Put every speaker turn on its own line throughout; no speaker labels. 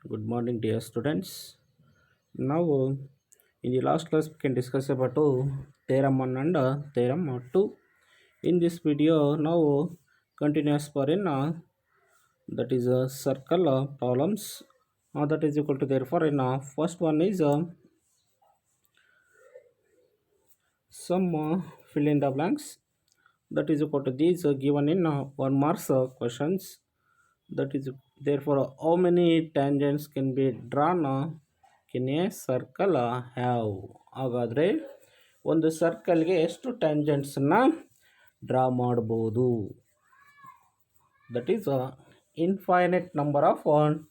Good morning, dear students. Now, in the last class, we can discuss about theorem 1 and theorem 2. In this video, now continuous for in that is circle problems. That is equal to therefore in first one is some fill in the blanks. That is equal to these given in 1 marks questions. That is therefore how many tangents can be drawn in a circle have. ಹಾಗಾದರೆ ಒಂದು ಸರ್ಕಲ್ಗೆ ಎಷ್ಟು ಟ್ಯಾಂಜೆಂಟ್ಸನ್ನು draw ಮಾಡ್ಬೋದು. That is infinite number of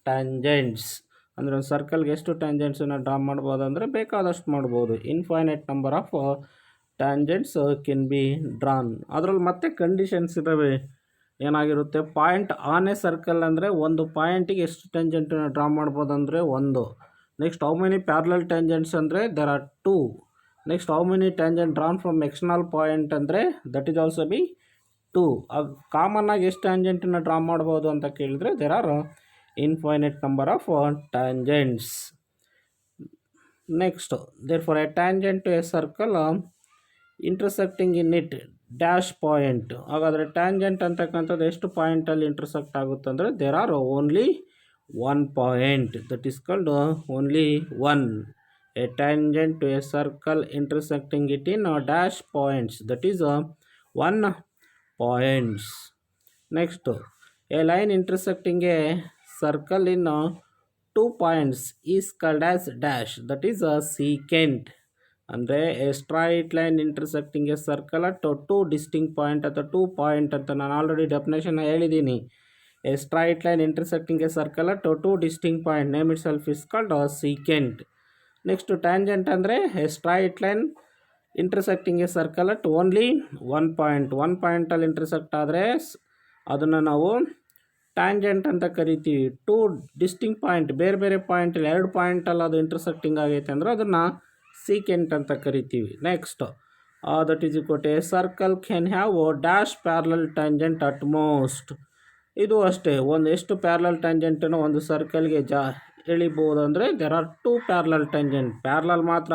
tangents. ಅಂದರೆ ಒಂದು ಸರ್ಕಲ್ಗೆ ಎಷ್ಟು ಟ್ಯಾಂಜೆಂಟ್ಸನ್ನು draw ಮಾಡ್ಬೋದು ಅಂದರೆ ಬೇಕಾದಷ್ಟು ಮಾಡ್ಬೋದು. Infinite number of tangents can be drawn. ಅದರಲ್ಲಿ ಮತ್ತೆ ಕಂಡೀಷನ್ಸ್ ಇದ್ದಾವೆ. ಏನಾಗಿರುತ್ತೆ, ಪಾಯಿಂಟ್ ಆನ್ ಎ ಸರ್ಕಲ್ ಅಂದರೆ ಒಂದು ಪಾಯಿಂಟಿಗೆ ಎಷ್ಟು ಟ್ಯಾಂಜೆಂಟನ್ನು ಡ್ರಾ ಮಾಡ್ಬೋದು ಅಂದರೆ ಒಂದು. Next how many parallel tangents ಅಂದರೆ there are 2. Next how many tangent drawn from external point ಅಂದರೆ that is also be 2. Common ಆಗಿ ಎಷ್ಟು ಟ್ಯಾಂಜೆಂಟನ್ನು ಡ್ರಾ ಮಾಡ್ಬೋದು ಅಂತ ಕೇಳಿದರೆ there are infinite number of tangents. Next therefore a tangent to a circle intersecting in it dash point. ಹಾಗಾದರೆ tangent ಅಂತಕ್ಕಂಥದ್ದು ಎಷ್ಟು ಪಾಯಿಂಟಲ್ಲಿ ಇಂಟರ್ಸೆಕ್ಟ್ ಆಗುತ್ತೆ ಅಂದರೆ there are only 1 point. That is called only 1. A tangent to a circle intersecting it in dash points, that is 1 points. Next a line intersecting a circle in 2 points is called as dash, that is secant. ಅಂದರೆ a straight line intersecting a circle at 2 distinct point ಅಥವಾ 2 point ಅಂತ ನಾನು already definition ಹೇಳಿದ್ದೀನಿ. A straight line intersecting a circle at 2 distinct point name itself is called secant. Next tangent ಅಂದರೆ a straight line intersecting a circle at only 1 point. 1 ಪಾಯಿಂಟಲ್ಲಿ intersect ಆದರೆ ಅದನ್ನು ನಾವು tangent ಅಂತ ಕರಿತೀವಿ. 2 ಡಿಸ್ಟಿಂಕ್ಟ್ ಪಾಯಿಂಟ್, ಬೇರೆ ಬೇರೆ ಪಾಯಿಂಟಲ್ಲಿ 2 ಪಾಯಿಂಟಲ್ಲಿ ಅದು ಇಂಟರ್ಸೆಕ್ಟಿಂಗ್ ಆಗೈತೆ ಅಂದರೆ ಅದನ್ನು ಸೀಕೆಂಟ್ ಅಂತ ಕರಿತೀವಿ. Next that is equal to a circle can have dash parallel tangent at most. ಇದು ಅಷ್ಟೇ, ಒಂದು ಎಷ್ಟು ಪ್ಯಾರಲಲ್ ಟ್ಯಾಂಜೆಂಟನ್ನು ಒಂದು ಸರ್ಕಲ್ಗೆ ಎಳಿಬೋದು ಅಂದರೆ there are 2 parallel tangent. Parallel ಮಾತ್ರ,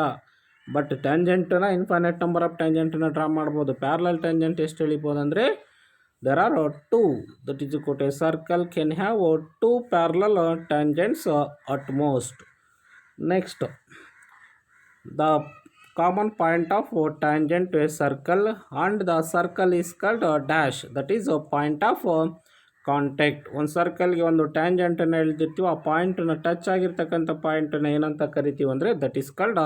ಬಟ್ ಟ್ಯಾಂಜೆಂಟನ್ನು ಇನ್ಫೈನೈಟ್ ನಂಬರ್ ಆಫ್ ಟ್ಯಾಂಜೆಂಟನ್ನು ಡ್ರಾ ಮಾಡ್ಬೋದು. ಪ್ಯಾರಲಲ್ ಟ್ಯಾಂಜೆಂಟ್ ಎಷ್ಟು ಎಳಿಬೋದು ಅಂದರೆ there are 2. That is equal to a circle can have 2 parallel tangents at most. Next the common point of tangent to a circle and the circle is called a dash, that is a point of contact. ಒಂದು ಸರ್ಕಲ್ಗೆ ಒಂದು ಟ್ಯಾಂಜೆಂಟನ್ನು ಎಳೆದಿರ್ತೀವಿ, ಆ ಪಾಯಿಂಟನ್ನು touch ಆಗಿರ್ತಕ್ಕಂಥ ಪಾಯಿಂಟನ್ನು ಏನಂತ ಕರಿತೀವಿ ಅಂದರೆ that is called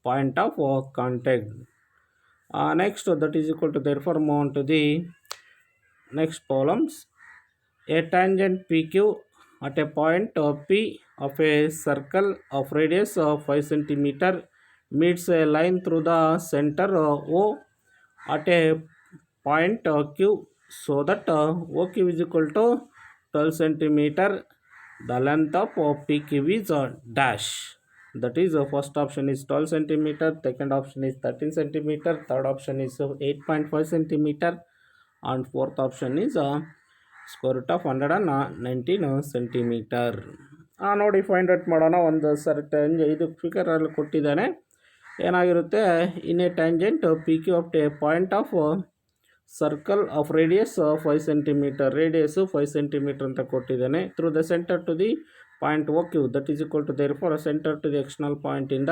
point of contact. Next that is equal to therefore move on to the next problems. A tangent P Q at a point P of a circle of radius of 5 cm meets a line through the center O at a point Q, so that OQ is equal to 12 cm. The length of PQ is dash. That is first option is 12 cm, second option is 13 cm, third option is 8.5 cm, and fourth option is square root of 119 centimetre. ನೋಡಿ find out ಮಾಡೋಣ. ಒಂದು certain ಇದು ಫಿಗರಲ್ಲಿ ಕೊಟ್ಟಿದ್ದಾನೆ. ಏನಾಗಿರುತ್ತೆ, in a tangent P Q of a point of circle of radius 5 centimetre, radius 5 centimetre ಅಂತ ಕೊಟ್ಟಿದ್ದಾನೆ. Through the centre to the point O Q, that is equal to therefore centre to the external ಪಾಯಿಂಟಿಂದ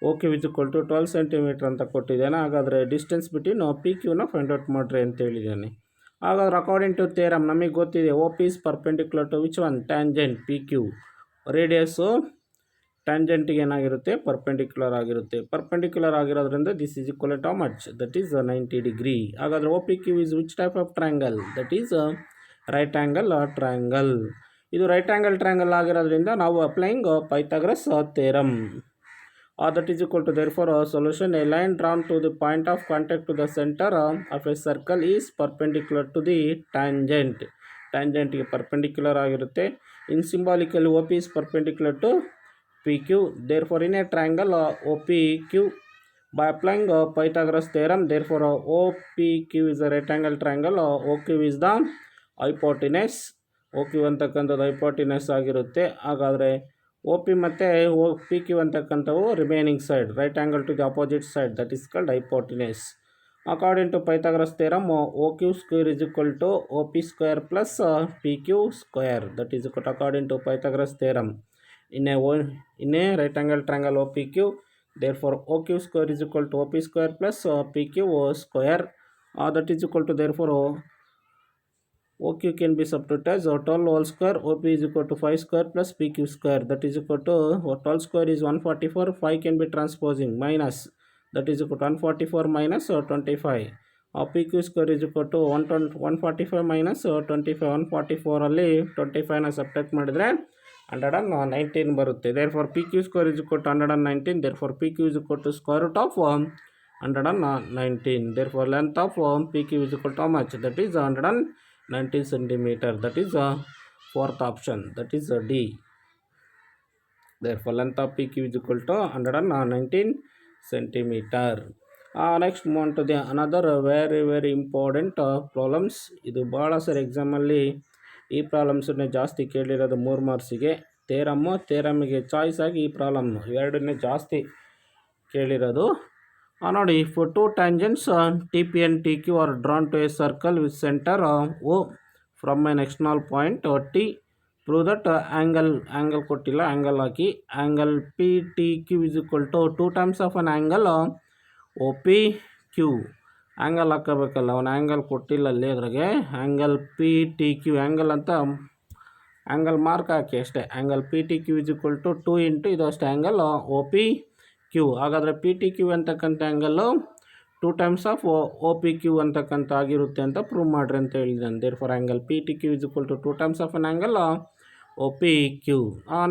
O Q is equal to 12 centimetre ಅಂತ ಕೊಟ್ಟಿದ್ದಾನೆ. ಹಾಗಾದರೆ distance between P ಕ್ಯೂನ find out ಮಾಡಿರಿ ಅಂತ ಹೇಳಿದ್ದಾನೆ. ಹಾಗಾದ್ರೆ ಅಕಾರ್ಡಿಂಗ್ ಟು ಥಿಯರಮ್ ನಮಗೆ ಗೊತ್ತಿದೆ O P is perpendicular to which one, tangent P Q. Radius ಟ್ಯಾಂಜೆಂಟಿಗೆ ಏನಾಗಿರುತ್ತೆ, ಪರ್ಪೆಂಡಿಕ್ಯುಲರ್ ಆಗಿರುತ್ತೆ. ಪರ್ಪೆಂಡಿಕ್ಯುಲರ್ ಆಗಿರೋದ್ರಿಂದ this is equal to much, that is 90 degree. ಹಾಗಾದರೆ O P Q is which type of triangle, that is right angle triangle. ಇದು right angle triangle ಆಗಿರೋದ್ರಿಂದ ನಾವು applying Pythagoras theorem. That is equal to therefore solution, a line drawn to the point of contact to the center of a circle is perpendicular to the tangent. Tangent ಗೆ perpendicular ಆಗಿರುತ್ತೆ. In symbolically OP is perpendicular to PQ. Therefore in a triangle OPQ, by applying Pythagoras theorem, therefore OPQ is a rectangle triangle, OQ is the hypotenuse O Q ಅಂತಕ್ಕಂಥದ್ದು hypotenuse ಆಗಿರುತ್ತೆ. ಹಾಗಾದರೆ O P ಮತ್ತು O P Q ಅಂತಕ್ಕಂಥವು remaining side, right angle to the opposite side, that is called hypotenuse. According to Pythagoras theorem, O Q square is equal to O P square plus P Q square, that is equal according to Pythagoras theorem in a right angle triangle OPQ. Therefore OQ square is equal to OP square plus PQ square, that is equal to, therefore OQ can be substituted as 12 whole square, OP is equal to 5 square plus PQ square, that is equal to 12 square is 144, 5 can be transposing minus, that is equal to 144 minus 25. PQ square is equal to 145 minus 25, 144 ಅಲ್ಲಿ 25ನ subtract ಮಾಡಿದರೆ 119 ಬರುತ್ತೆ. therefore PQ square is equal to 119, therefore PQ is equal to square root of 119. therefore length of PQ is equal to how much? That is 119 centimeter. That is fourth option, that is D. therefore length of PQ is equal to 119 centimeter. Next move on to the another very important problems. ಇದು ಭಾಳ ಸರಿ ಎಕ್ಸಾಮಲ್ಲಿ ಈ ಪ್ರಾಬ್ಲಮ್ಸನ್ನೇ ಜಾಸ್ತಿ ಕೇಳಿರೋದು 3 ಮಾರ್ಕ್ಸಿಗೆ. ಥೇರಮ್ಮಿಗೆ choice ಆಗಿ ಈ problem ಎರಡನ್ನೇ ಜಾಸ್ತಿ ಕೇಳಿರೋದು. ನೋಡಿ, for 2 tangents T P and T Q are drawn to a circle with centre O from an external point T. Prove that angle ಕೊಟ್ಟಿಲ್ಲ, ಆ್ಯಂಗಲ್ ಹಾಕಿ. Angle P T Q is equal to 2 times of an angle O P Q. Angle ಹಾಕೋಬೇಕಲ್ಲ, ಅವನು angle ಕೊಟ್ಟಿಲ್ಲ ಅಲ್ಲಿ. ಅದ್ರಾಗೆ angle P T Q, angle ಅಂತ angle mark ಹಾಕಿ ಅಷ್ಟೇ. Angle P T Q is equal to 2 into ಇದು ಅಷ್ಟೇ ಆ್ಯಂಗಲ್ ಓ ಪಿ ಕ್ಯೂ. ಹಾಗಾದರೆ ಪಿ ಟಿ ಕ್ಯೂ ಅಂತಕ್ಕಂಥ angle 2 times of O P Q ಅಂತಕ್ಕಂಥ ಆಗಿರುತ್ತೆ ಅಂತ ಪ್ರೂವ್ ಮಾಡಿರಿ ಅಂತ ಹೇಳಿದ್ದಾನೆ. therefore angle P T Q is equal to 2 times of an angle O P Q.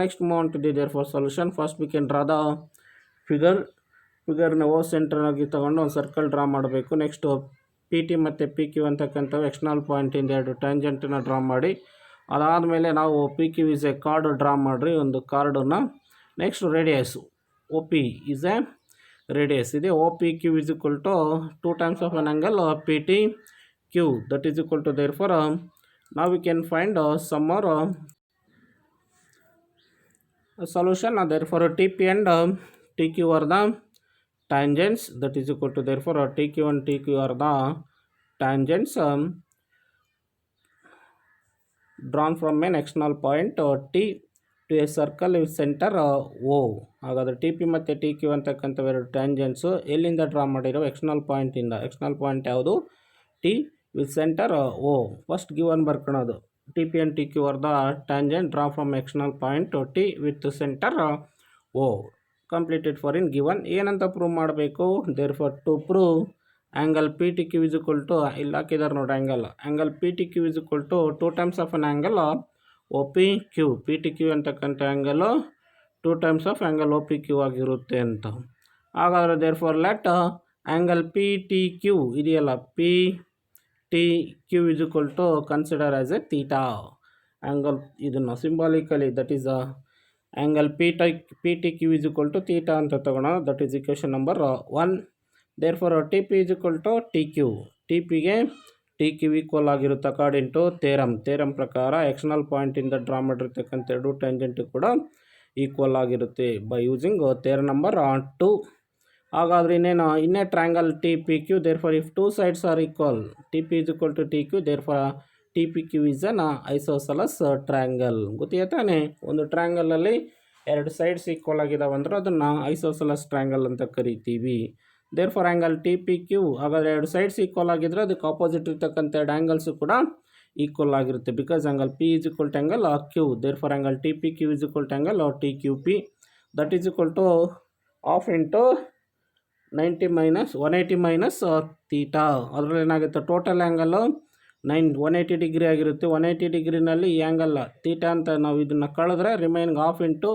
Next move on to the therefore solution. First we can draw the ಫಿಗರ್ನ O ಸೆಂಟ್ರಾಗಿ ತೊಗೊಂಡು ಒಂದು ಸರ್ಕಲ್ ಡ್ರಾ ಮಾಡಬೇಕು. Next P T ಮತ್ತು P Q ಅಂತಕ್ಕಂಥವು external ಪಾಯಿಂಟಿಂದ 2 ಟ್ಯಾಂಜೆಂಟನ್ನು draw ಮಾಡಿ, ಅದಾದಮೇಲೆ ನಾವು P Q is a chord draw ಮಾಡಿರಿ, ಒಂದು ಕಾರ್ಡನ್ನು. Next radius O P is a radius ಇದೆ. O P Q is equal to 2 times of an angle P T Q, that is equal to therefore now we can find some more solution. Therefore TP and TQ are the tangents, that is equal to, therefore TQ and TQ are the tangents drawn from an external point T to a circle with center O. ಹಾಗಾದರೆ T P ಮತ್ತು T Q ಅಂತಕ್ಕಂಥವು ಎರಡು tangents ಎಲ್ಲಿಂದ draw ಮಾಡಿರೋ? External ಪಾಯಿಂಟಿಂದ. External point ಯಾವುದು? T with centre O. First given ಬರ್ಕೊಳ್ಳೋದು, T P and T Q are the tangent draw from external point T with centre O. Completed for in given. ಏನಂತ prove ಮಾಡಬೇಕು? therefore to prove angle P T Q is equal to, ಇಲ್ಲಿ ಹಾಕಿದ್ದಾರೆ ನೋಡಿ angle P T Q is equal to 2 times of an angle O P Q. P T Q ಅಂತಕ್ಕಂಥ angle 2 times of angle O P Q ಆಗಿರುತ್ತೆ ಅಂತ. ಹಾಗಾದರೆ therefore let angle P T Q ಇದೆಯಲ್ಲ, P T Q is equal to consider as a theta angle. ಇದನ್ನು symbolically, that is angle P T Q is equal to theta ಅಂತ ತಗೋಣ. That is equation number 1. therefore T P is equal to T Q. T ಪಿಗೆ T Q equal ಆಗಿರುತ್ತೆ according to theorem ಪ್ರಕಾರ. External ಪಾಯಿಂಟಿಂದ draw ಮಾಡಿರ್ತಕ್ಕಂಥ 2 ಟ್ಯಾಂಜೆಂಟು ಕೂಡ equal ಆಗಿರುತ್ತೆ by using theorem number 2. ಹಾಗಾದರೆ ಇನ್ನೇ triangle T P Q. therefore if 2 sides are equal, T P is equal to T Q, therefore T P Q is an isosceles triangle. ಗೊತ್ತಿದೆ ತಾನೇ? ಒಂದು ಟ್ರ್ಯಾಂಗಲಲ್ಲಿ 2 sides equal ಆಗಿದಾವೆ ಅಂದ್ರೆ ಅದನ್ನು isosceles triangle ಅಂತ ಕರಿತೀವಿ. therefore angle T P Q, ಹಾಗಾದರೆ 2 sides equal ಆಗಿದ್ರೆ ಅದಕ್ಕೆ ಆಪೋಸಿಟ್ ಇರ್ತಕ್ಕಂಥ 2 ಆ್ಯಂಗಲ್ಸು ಕೂಡ ಈಕ್ವಲ್ ಆಗಿರುತ್ತೆ. Because angle P is equal to angle Q. therefore angle T P Q is equal to angle T Q P, that is equal to half into 180 minus theta. ಅದರಲ್ಲಿ ಏನಾಗುತ್ತೆ? Total angle 180 degree ಆಗಿರುತ್ತೆ. 180 ಡಿಗ್ರಿನಲ್ಲಿ ಈ angle theta ಅಂತ ನಾವು ಇದನ್ನು ಕಳೆದ್ರೆ remaining half into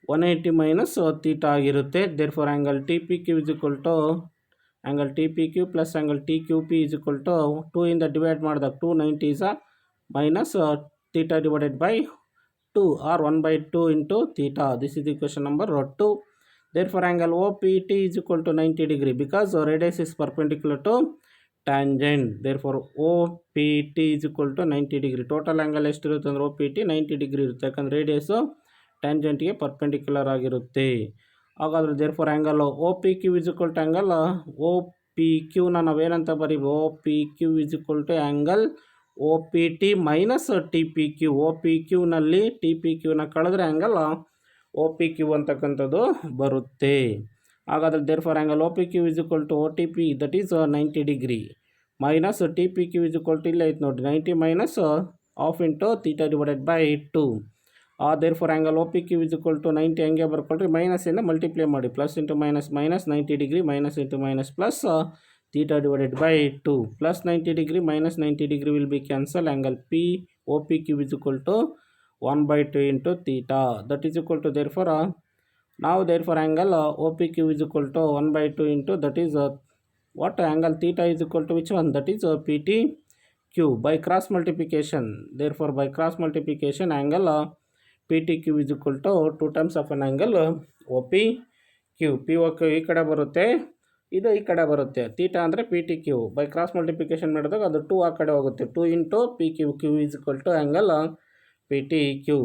180 minus theta ಆಗಿರುತ್ತೆ. therefore angle T P Q is equal to angle T P Q plus angle T Q P is equal to 2 ಇಂದ ಡಿವೈಡ್ ಮಾಡಿದಾಗ 290 is minus theta divided by 2 or 1/2 into theta. This is equation number 2. therefore angle O P T is equal to 90 degree because radius is perpendicular to tangent. Therefore O P T is equal to 90 degree. Total angle ಎಷ್ಟಿರುತ್ತೆ ಅಂದರೆ ಒ P T 90 degree ಇರುತ್ತೆ, ಯಾಕಂದರೆ radius ಟ್ಯಾಂಜೆಂಟ್ಗೆ perpendicular ಆಗಿರುತ್ತೆ. ಹಾಗಾದರೆ therefore angle O P Q is equal to angle O P ಕ್ಯೂನ ನಾವೇನಂತ ಬರೀಬೋದು, O P Q is equal to angle O P T minus T P Q. O P ಕ್ಯೂನಲ್ಲಿ T P ಕ್ಯೂನ ಕಳೆದ್ರೆ angle O P Q ಅಂತಕ್ಕಂಥದ್ದು ಬರುತ್ತೆ. ಹಾಗಾದರೆ therefore angle O P Q is equal to O T P that is 90 degree minus T P Q is equal to ಇಲ್ಲೇ ಐತೆ ನೋಡಿ 90 minus half into theta divided by 2. Therefore angle O P Q is equal to 90 ಹಂಗೆ ಬರ್ಕೊಳ್ರಿ, ಮೈನಸ್ಸಿಂದ multiply ಮಾಡಿ, plus into minus minus 90 degree minus into minus plus theta divided by 2 plus 90 degree minus 90 degree will be cancel. Angle P OPQ is equal to 1 by 2 into theta, that is equal to therefore now therefore angle OPQ is equal to 1 by 2 into that is what angle theta is equal to which one, that is PTQ by cross multiplication. Therefore by cross multiplication angle PTQ is equal to 2 times of an angle OPQ. POQ ಈ ಕಡೆ ಬರುತ್ತೆ, ಇದು ಈ ಕಡೆ ಬರುತ್ತೆ. Theta ಅಂದರೆ P T Q by cross multiplication ಮಾಡಿದಾಗ ಅದು 2 ಆ ಕಡೆ ಹೋಗುತ್ತೆ. 2 into P Q Q is equal to angle P T Q.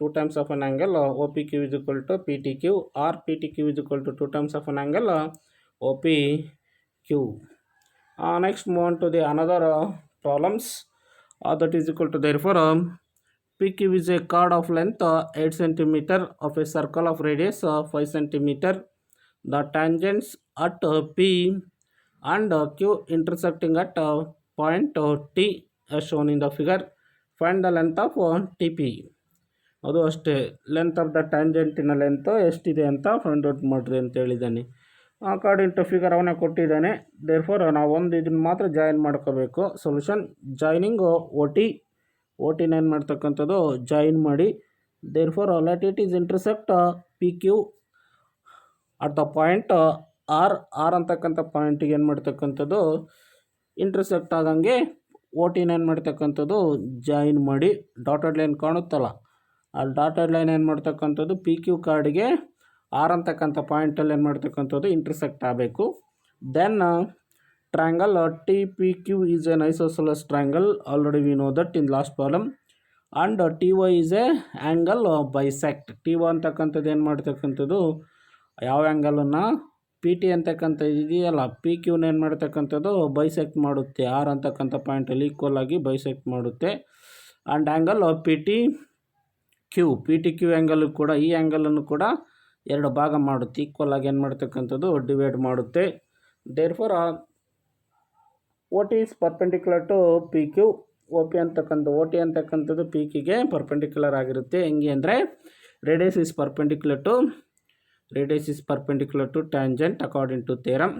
2 times of an angle O P Q is equal to P T Q or P T Q is equal to 2 times of an angle O P Q. Next move on to the another problems. That is equal to therefore P Q is a chord of length 8 cm of a circle of radius 5 cm. The tangents at P and Q intersecting at point T as shown in the figure. Find the length of TP. ಅದು ಅಷ್ಟೇ, length of the ಟ್ಯಾಂಜೆಂಟಿನ length ಎಷ್ಟಿದೆ ಅಂತ find out ಮಾಡಿರಿ ಅಂತ ಹೇಳಿದ್ದಾನೆ. According to figure ಅವನೇ ಕೊಟ್ಟಿದ್ದಾನೆ. Therefore ನಾವು ಒಂದು ಇದನ್ನು ಮಾತ್ರ ಜಾಯಿನ್ ಮಾಡ್ಕೋಬೇಕು. ಸೊಲ್ಯೂಷನ್ ಜಾಯ್ನಿಂಗ್ ಒ ಟಿನ ಏನು ಮಾಡ್ತಕ್ಕಂಥದ್ದು ಜಾಯಿನ್ ಮಾಡಿ. Therefore let it is intersect P Q at the point R ಅಂತಕ್ಕಂಥ ಪಾಯಿಂಟಿಗೆ ಏನು ಮಾಡ್ತಕ್ಕಂಥದ್ದು ಇಂಟರ್ಸೆಕ್ಟ್ ಆಗಂಗೆ ಒ ಟಿನ ಏನು ಮಾಡ್ತಕ್ಕಂಥದ್ದು ಜಾಯಿನ್ ಮಾಡಿ. ಡಾಟೆಡ್ ಲೈನ್ ಕಾಣುತ್ತಲ್ಲ, ಆ ಡಾಟೆಡ್ ಲೈನ್ ಏನು ಮಾಡ್ತಕ್ಕಂಥದ್ದು ಪಿ ಕ್ಯೂ ಕಾರ್ಡಿಗೆ ಆರ್ ಅಂತಕ್ಕಂಥ ಪಾಯಿಂಟಲ್ಲಿ ಏನು ಮಾಡ್ತಕ್ಕಂಥದ್ದು ಇಂಟರ್ಸೆಕ್ಟ್ ಆಗಬೇಕು. Then triangle T P Q is an isosceles triangle, already we know that in last problem. And T O is a angle bisect. T O ಅಂತಕ್ಕಂಥದ್ದು ಏನು ಮಾಡ್ತಕ್ಕಂಥದ್ದು ಯಾವ ಆ್ಯಂಗಲನ್ನು ಪಿ ಟಿ ಅಂತಕ್ಕಂಥ ಇದೆಯಲ್ಲ ಪಿ ಕ್ಯೂನ ಏನು ಮಾಡ್ತಕ್ಕಂಥದ್ದು ಬೈಸೆಕ್ಟ್ ಮಾಡುತ್ತೆ, ಆರ್ ಅಂತಕ್ಕಂಥ ಪಾಯಿಂಟಲ್ಲಿ ಈಕ್ವಲ್ ಆಗಿ ಬೈಸೆಕ್ಟ್ ಮಾಡುತ್ತೆ. And angle P T Q angle ಕೂಡ ಈ ಆ್ಯಂಗಲನ್ನು ಕೂಡ ಎರಡು ಭಾಗ ಮಾಡುತ್ತೆ, ಈಕ್ವಲ್ ಆಗಿ ಏನು ಮಾಡ್ತಕ್ಕಂಥದ್ದು ಡಿವೈಡ್ ಮಾಡುತ್ತೆ. Therefore O T is perpendicular to P Q. O T ಅಂತಕ್ಕಂಥದ್ದು ಪಿ ಕ್ಯೂಗೆ ಪರ್ಪೆಂಡಿಕ್ಯುಲರ್ ಆಗಿರುತ್ತೆ. ಹೆಂಗೆ ಅಂದರೆ radius is perpendicular to tangent according to theorem.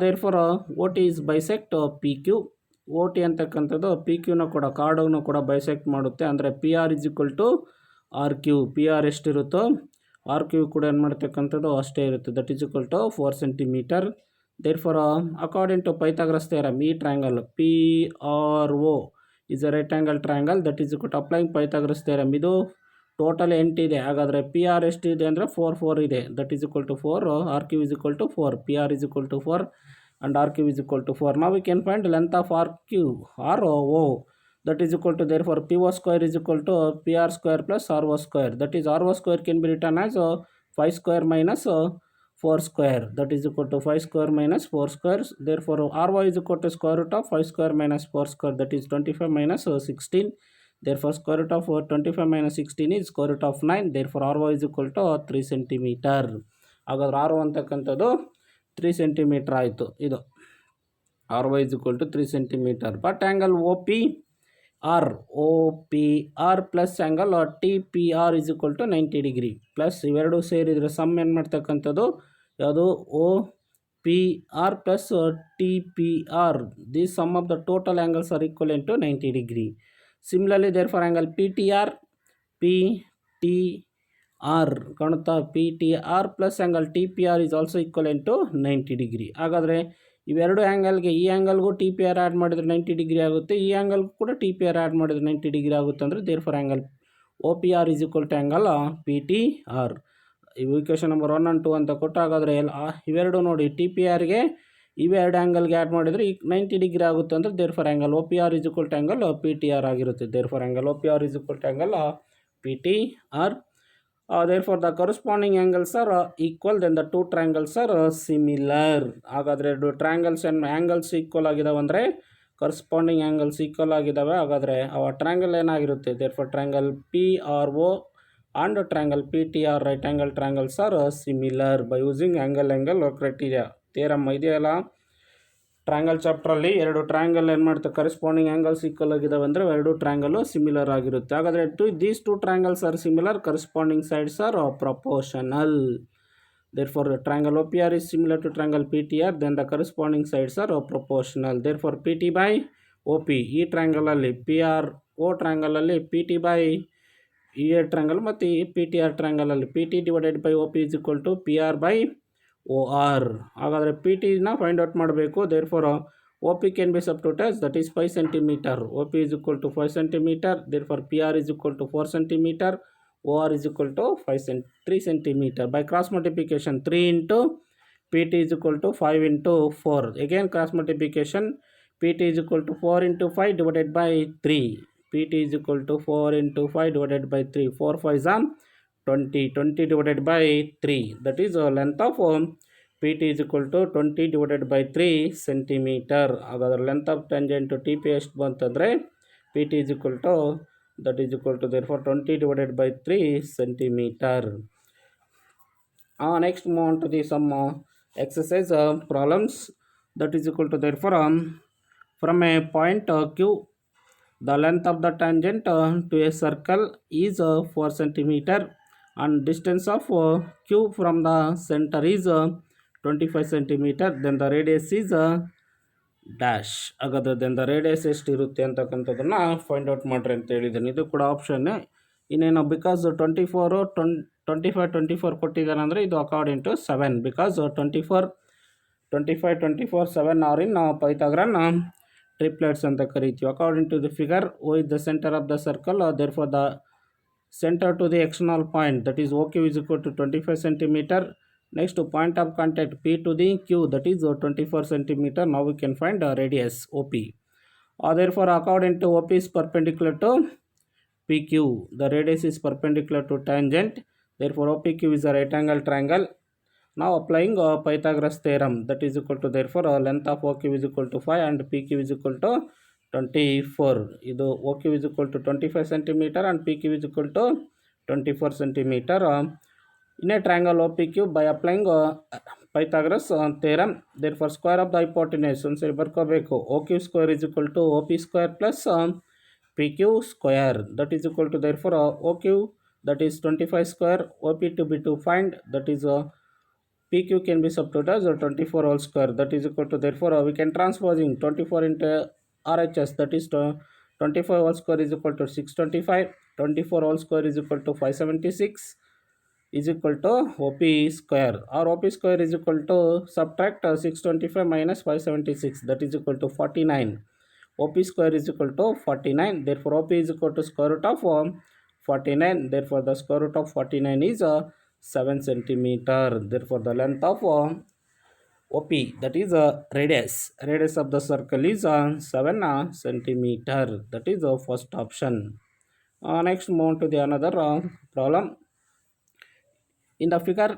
Therefore O T is bisect P Q. O T ಅಂತಕ್ಕಂಥದ್ದು ಪಿ ಕ್ಯೂನ ಕೂಡ ಕಾರ್ಡನ್ನು ಕೂಡ ಬೈಸೆಕ್ಟ್ ಮಾಡುತ್ತೆ. ಅಂದರೆ P R is equal to R Q. P R ಎಷ್ಟಿರುತ್ತೋ ಆರ್ ಕ್ಯೂ ಕೂಡ ಏನು ಮಾಡ್ತಕ್ಕಂಥದ್ದು ಅಷ್ಟೇ ಇರುತ್ತೆ, that is equal to 4 cm. Therefore according to Pythagoras theorem ಈ triangle P R O is a right angle triangle, that is equal to applying Pythagoras theorem. ಇದು total 8 ಇದೆ. ಹಾಗಾದರೆ ಪಿ ಆರ್ ಎಷ್ಟಿದೆ ಅಂದರೆ 4 ಇದೆ, that is equal to 4. R Q is equal to 4. P R is equal to 4 and R Q is equal to 4. Now we can find length of R Q or O, that is equal to therefore P O square is equal to P R square plus R O square. That is R O square can be written as 5 square minus 4 square, that is equal to 5 square minus 4 squares. Therefore R O is equal to square root of 5 square minus 4 square, that is 25 minus 16. Therefore square root of 25 minus 16 is square root of 9. Therefore R O is equal to 3 cm. ಹಾಗಾದ್ರೆ R O ಅಂತಕ್ಕಂಥದ್ದು 3 cm ಆಯಿತು. ಇದು R Y is equal to 3 cm. But angle O P R plus angle T P R is equal to 90 degree plus ಇವೆರಡು ಸೇರಿದರೆ sum ಏನು ಮಾಡ್ತಕ್ಕಂಥದ್ದು ಯಾವುದು O P R plus T P R. The sum of the total angles are equivalent to 90 degree. Similarly there for angle P T R ಕಾಣುತ್ತಾ, P T R plus angle T P R is also equivalent to 90 degree. ಹಾಗಾದರೆ ಇವೆರಡು ಆ್ಯಂಗಲ್ಗೆ ಈ ಆ್ಯಂಗಲ್ಗೂ T P R add ಮಾಡಿದರೆ 90 degree ಆಗುತ್ತೆ, ಈ ಆ್ಯಂಗಲ್ಗೂ ಕೂಡ ಟಿ ಪಿ ಆರ್ ಆ್ಯಡ್ ಮಾಡಿದರೆ 90 ಡಿಗ್ರಿ ಆಗುತ್ತೆ. ಅಂದರೆ there for angle O P R is equal to angle P T R. ಇವು ಈಕ್ವೇಷನ್ ನಂಬರ್ 1 and 2 ಅಂತ ಕೊಟ್ಟು ಹಾಗಾದರೆ ಇವೆರಡು ನೋಡಿ ಟಿ ಪಿ ಆರ್ಗೆ ಇವು ಎರಡು ಆ್ಯಂಗಲ್ಗೆ ಆ್ಯಡ್ ಮಾಡಿದರೆ ಈಗ 90 ಡಿಗ್ರಿ ಆಗುತ್ತೆ ಅಂದರೆ there for angle O P R is equal to angle P T R ಆಗಿರುತ್ತೆ. There for angle O P R is equal to angle P T R. Therefore the corresponding angles are equal, then the two triangles are similar. ಹಾಗಾದರೆ ಎರಡು triangles angles equal ಆಗಿದಾವೆ ಅಂದರೆ corresponding angles equal ಆಗಿದ್ದಾವೆ. ಹಾಗಾದರೆ ಅವ triangle ಏನಾಗಿರುತ್ತೆ? therefore triangle P R O and triangle P T R right angle triangles are similar by using angle criteria theorem ಇದೆಯಲ್ಲ triangle ಚಾಪ್ಟ್ರಲ್ಲಿ. ಎರಡು ಟ್ರಯಾಂಗಲ್ ಏನು ಮಾಡುತ್ತೆ? ಕರೆಸ್ಪಾಂಡಿಂಗ್ ಆ್ಯಂಗಲ್ಸ್ ಈಕ್ವಲ್ ಆಗಿದ್ದಾವೆ ಅಂದರೆ ಎರಡು ಟ್ರಯಾಂಗಲ್ಲು ಸಿಮಿಲರ್ ಆಗಿರುತ್ತೆ. ಹಾಗಾದರೆ these two triangles are similar, corresponding sides are proportional. therefore triangle OPR is similar to triangle PTR, then the corresponding sides are proportional. therefore PT by OP ಈ triangle ಅಲ್ಲಿ PR O triangle ಅಲ್ಲಿ PT by EA triangle ಮತ್ತು ಈ PTR triangle ಅಲ್ಲಿ PT divided by OP is equal to PR by OR. ಹಾಗಾದರೆ PTನ find out ಮಾಡಬೇಕು. therefore OP can be substituted as that is 5 cm. OP is equal to 5 cm. therefore PR is equal to 4 cm. OR is equal to 3 cm. By cross multiplication 3 into PT is equal to 5 into 4. Again cross multiplication PT is equal to 4 into 5 divided by 3. PT is equal to 4 into 5 divided by 3. 4 5 is 20. 20 divided by 3. That is length of PT is equal to 20 divided by 3 cm. ಹಾಗಾದರೆ length of tangent T P ಎಷ್ಟು ಬಂತಂದರೆ PT is equal to that is equal to therefore 20 divided by 3 cm. Next move on to the some exercise problems. That is equal to therefore from a point Q the length of the tangent to a circle is 4 cm and distance of Q from the center is 25 cm. then the radius is dash. ಹಾಗಾದರೆ then the radius ಎಷ್ಟಿರುತ್ತೆ ಅಂತಕ್ಕಂಥದ್ದನ್ನು find out ಮಾಡಿರಿ ಅಂತ ಹೇಳಿದ್ದೀನಿ. ಇದು ಕೂಡ option. ಇನ್ನೇನು because 24 25 24 ಕೊಟ್ಟಿದ್ದಾನೆ ಅಂದರೆ ಇದು according to 7 because 24 25 24 7 are in Pythagorean triplets ಅಂತ ಕರಿತೀವಿ. According to the figure O is the centre of the circle, therefore the centre to the external point that is O Q is equal to 25 cm. Next point of contact P to the Q that is 24 cm. Now we can find radius OP. Therefore according to OP is perpendicular to PQ, the radius is perpendicular to tangent. Therefore OPQ is a right angle triangle. Now applying Pythagoras theorem that is equal to therefore length of OQ is equal to 5 and PQ is equal to 24. ಇದು OQ is equal to 25 cm and PQ is equal to 24 cm. In a triangle OPQ by applying Pythagoras theorem, therefore square of the hypotenuse ಒಂದ್ಸರಿ ಬರ್ಕೋಬೇಕು. OQ square is equal to OP square plus PQ square that is equal to therefore OQ that is 25 square, OP to be to find that is PQ can be substituted as 24 whole square that is equal to therefore we can transposing 24 into RHS that is 25 whole square is equal to 625, 24 whole square is equal to 576 is equal to OP square, or OP square is equal to subtract 625 minus 576 that is equal to 49. OP square is equal to 49. Therefore OP is equal to square root of 49. Therefore the square root of 49 is 7 cm. Therefore the length of OP that is radius of the circle is 7 cm. That is the first option. Next move on to the another problem. In the figure,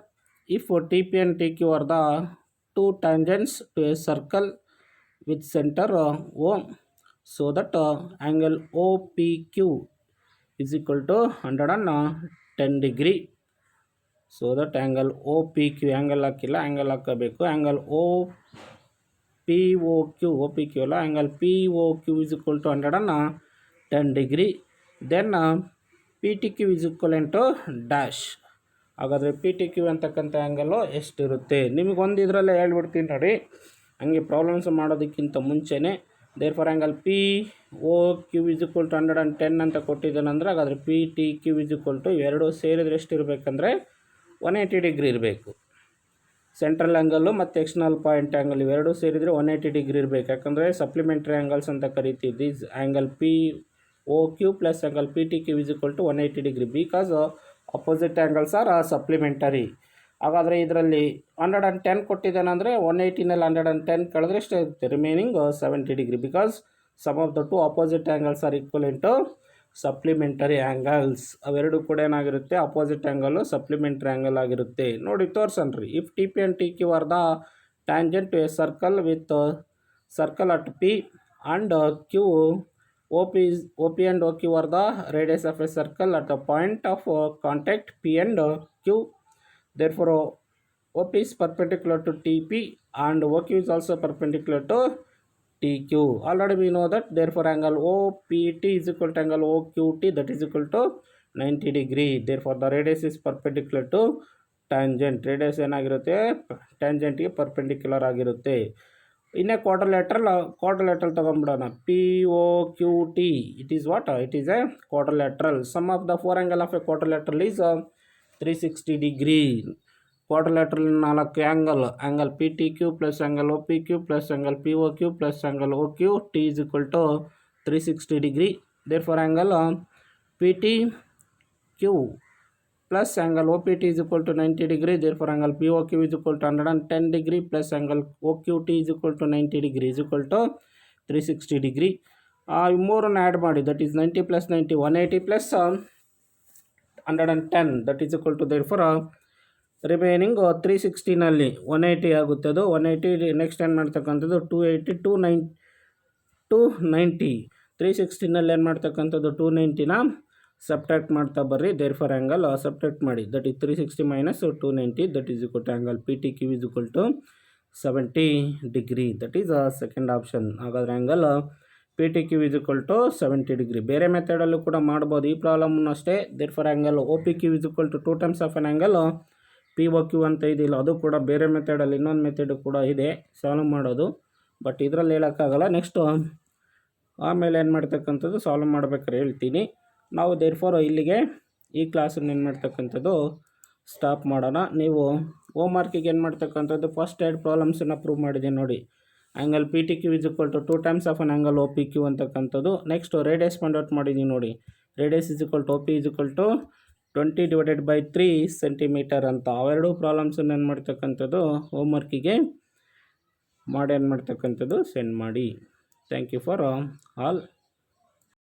if TP and TQ are the two tangents to a circle with center O, so that angle OPQ is equal to 110 degree. So that angle OPQ, angle ಹಾಕಿಲ್ಲ, angle ಹಾಕಬೇಕು. angle OPQ ಅಲ್ಲ, angle POQ is equal to 110 degree. Then PTQ is equivalent to dash. ಹಾಗಾದರೆ P T Q ಅಂತಕ್ಕಂಥ angle ಎಷ್ಟಿರುತ್ತೆ ನಿಮಗೊಂದು ಇದರಲ್ಲೇ ಹೇಳ್ಬಿಡ್ತೀನಿ ನೋಡಿ. ಹಂಗೆ ಪ್ರಾಬ್ಲಮ್ಸ್ ಮಾಡೋದಕ್ಕಿಂತ ಮುಂಚೆನೇ there for angle P O Q is equal to 110 ಅಂತ ಕೊಟ್ಟಿದ್ದಾನಂದ್ರೆ ಹಾಗಾದರೆ P T Q is equal to ಎರಡು ಸೇರಿದ್ರೆ ಎಷ್ಟಿರಬೇಕಂದ್ರೆ 180 ಡಿಗ್ರಿ ಇರಬೇಕು. ಸೆಂಟ್ರಲ್ ಆ್ಯಂಗಲ್ಲು ಮತ್ತು ಎಕ್ಸ್ಟರ್ನಲ್ ಪಾಯಿಂಟ್ ಆ್ಯಂಗಲ್ ಇವೆರಡೂ ಸೇರಿದರೆ 180 ಡಿಗ್ರಿ ಇರಬೇಕು. ಯಾಕಂದರೆ ಸಪ್ಲಿಮೆಂಟ್ರಿ ಆ್ಯಂಗಲ್ಸ್ ಅಂತ ಕರಿತೀವಿ. This angle P O Q plus angle P T Q is equal to 180 degree because opposite angles are supplementary. ಹಾಗಾದರೆ ಇದರಲ್ಲಿ 110 ಕೊಟ್ಟಿದ್ದಾನಂದರೆ 180ನಲ್ಲಿ 110 ಕಳೆದ್ರೆ ಎಷ್ಟೇ ಇರುತ್ತೆ, remaining 70 degree, because sum of the two opposite angles are equivalent to supplementary angles. ಅವೆರಡು ಕೂಡ ಏನಾಗಿರುತ್ತೆ, opposite angle supplementary angle ಆಗಿರುತ್ತೆ. ನೋಡಿ ತೋರ್ಸನ್ರಿ, if T P and T Q are the tangent to a circle with circle at P and Q, OP and OQ are the radius of a circle at the point of contact P and Q. Therefore, OP is perpendicular to TP and OQ is also perpendicular to TQ. Already we know that. Therefore, angle OPT is equal to angle OQT, that is equal to 90 degree. Therefore, the radius is perpendicular to tangent. Radius ಏನಾಗಿರುತ್ತೆ, ಟ್ಯಾಂಜೆಂಟ್ಗೆ perpendicular ಆಗಿರುತ್ತೆ. ಇನ್ನೇ quadrilateral ತಗೊಂಡ್ಬಿಡೋಣ. POQT, it is what? It is a quadrilateral. Sum of the four angle of a quadrilateral is 360 degree. Quadrilateral 4 angle PTQ plus angle OPQ plus angle POQ plus angle OQT is equal to 360 degree. Therefore, angle PTQ plus angle OPT is equal to 90 degree. Therefore, angle POQ is equal to 110 degree plus angle OQT is equal to 90 degree is equal to 360 degree. ಮೂರನ್ನು add ಮಾಡಿ, that is 90 plus 90, 180 plus 110, that is equal to, therefore remaining 360ನಲ್ಲಿ 180 ಆಗುತ್ತೆ. ಅದು 180 next ಏನು ಮಾಡ್ತಕ್ಕಂಥದ್ದು 280, 290, 360ನಲ್ಲಿ ಏನು ಮಾಡ್ತಕ್ಕಂಥದ್ದು 290ನ subtract ಮಾಡ್ತಾ ಬರ್ರಿ. ದೇರ್ಫಾರ್ ಆ್ಯಂಗಲ್ ಸಬ್ಟ್ರಾಕ್ಟ್ ಮಾಡಿ, that is 360 minus 290, that is equal to angle PTQ is equal to 70 degree. That is second option. ಹಾಗಾದರೆ angle PTQ is equal to 70 degree. ಬೇರೆ ಮೆಥಡಲ್ಲೂ ಕೂಡ ಮಾಡ್ಬೋದು ಈ ಪ್ರಾಬ್ಲಮ್ನು ಅಷ್ಟೇ. Therefore angle OPQ is equal to 2 times of an angle POQ ಅಂತ ಇದಿಲ್ಲ, ಅದು ಕೂಡ ಬೇರೆ ಮೆಥಡಲ್ಲಿ ಇನ್ನೊಂದು ಮೆಥಡು ಕೂಡ ಇದೆ ಸಾಲ್ವ್ ಮಾಡೋದು, ಬಟ್ ಇದರಲ್ಲಿ ಹೇಳೋಕ್ಕಾಗಲ್ಲ. ನೆಕ್ಸ್ಟು ಆಮೇಲೆ ಏನು ಮಾಡ್ತಕ್ಕಂಥದ್ದು ಸಾಲ್ವ್ ಮಾಡ್ಬೇಕಾದ್ರೆ ಹೇಳ್ತೀನಿ. ನಾವು ದೇರ್ಫೋರ್ ಇಲ್ಲಿಗೆ ಈ ಕ್ಲಾಸನ್ನು ಏನು ಮಾಡ್ತಕ್ಕಂಥದ್ದು ಸ್ಟಾಪ್ ಮಾಡೋಣ. ನೀವು ಹೋಮ್ ವರ್ಕಿಗೆ ಏನು ಮಾಡ್ತಕ್ಕಂಥದ್ದು ಫಸ್ಟ್ 2 ಪ್ರಾಬ್ಲಮ್ಸನ್ನು ಪ್ರೂವ್ ಮಾಡಿದ್ದೀನಿ ನೋಡಿ. Angle PTQ is equal to 2 times of an angle OPQ ಅಂತಕ್ಕಂಥದ್ದು. ನೆಕ್ಸ್ಟು ರೇಡಿಯಸ್ ಫೈಂಡ್ ಔಟ್ ಮಾಡಿದ್ದೀನಿ ನೋಡಿ. Radius is equal to OP is equal to 20 divided by 3 centimetre ಅಂತ. ಅವೆರಡು ಪ್ರಾಬ್ಲಮ್ಸನ್ನು ಏನು ಮಾಡ್ತಕ್ಕಂಥದ್ದು ಹೋಮ್ ವರ್ಕಿಗೆ ಮಾಡಿ ಏನು ಮಾಡ್ತಕ್ಕಂಥದ್ದು ಸೆಂಡ್ ಮಾಡಿ. Thank you for all.